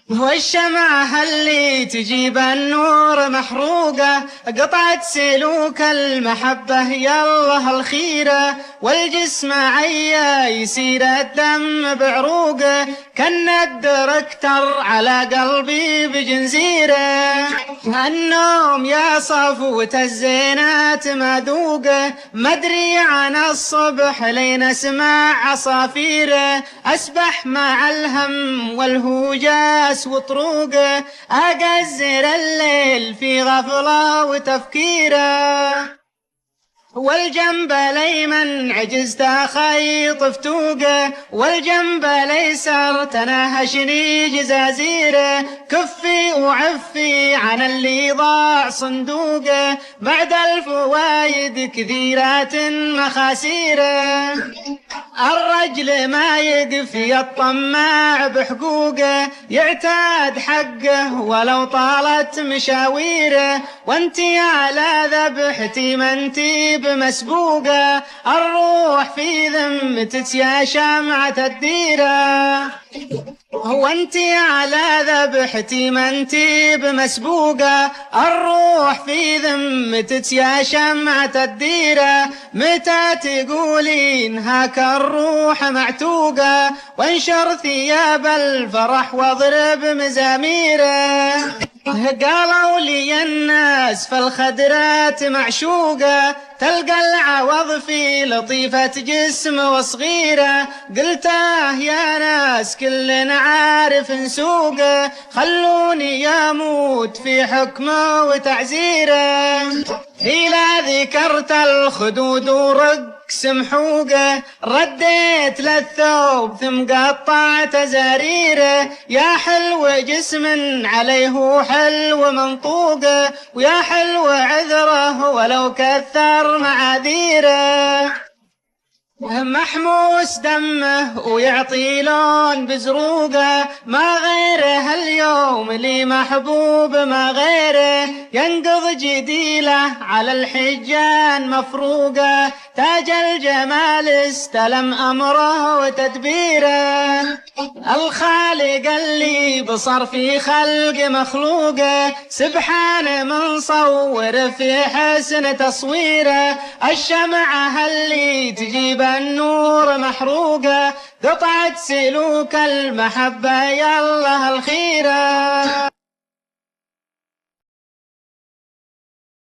والشمعة اللي تجيب النور محروقة، قطعت سلوك المحبة يالله الخيرة، والجسم عيا يسير الدم بعروقه، كان الدركتر على قلبي بجنزيره. النوم يا صفوة الزينات ما ذوقه، مدري عن الصبح لين اسمع عصافيره، اسبح مع الهم والهوجاس وطروقه، اقزر الليل في غفله وتفكيره. والجنب الايمن عجزت اخيط فتوقه، والجنب الايسر تناهشني جزازيره، كفي وعفي عن اللي ضاع صندوقه، بعد الفوايد كثيرات مخاسيره. الرجل ما يقفي الطماع بحقوقه، يعتاد حقه ولو طالت مشاويره، وانتي على ذبحتي ما انتي بمسبوقه، الروح في ذمتك يا شمعة الديره. وانتي على ذبحتي ما انتي بمسبوقه، الروح في ذمتك يا شمعة الديره، متى تقولين هاك الروح معتوقه، وانشر ثياب الفرح واضرب مزاميره. قالوا لي الناس فالخدرات معشوقة، تلقى العوض في لطيفة جسم وصغيرة، قلته يا ناس كل عارف سوقه، خلوني يموت في حكمه وتعزيره. إذا ذكرت الخدود ورقص محوقه، رديت للثوب ثم قطعت زريره، يا حلو جسم عليه حلو منطوقه، ويا حلو عذره ولو كثر معاذيره. محموس دمه ويعطي لون بزروقه، ما غيره اليوم لي محبوب ما غيره، ينقض جديله على الحجان مفروقه، تاج الجمال استلم امره وتدبيره. الخالق اللي بصر في خلق مخلوقه، سبحان من صور في حسن تصويره، الشمعة اللي تجيب النور محروقه، قطعت سلوك المحبة يالله الخيره.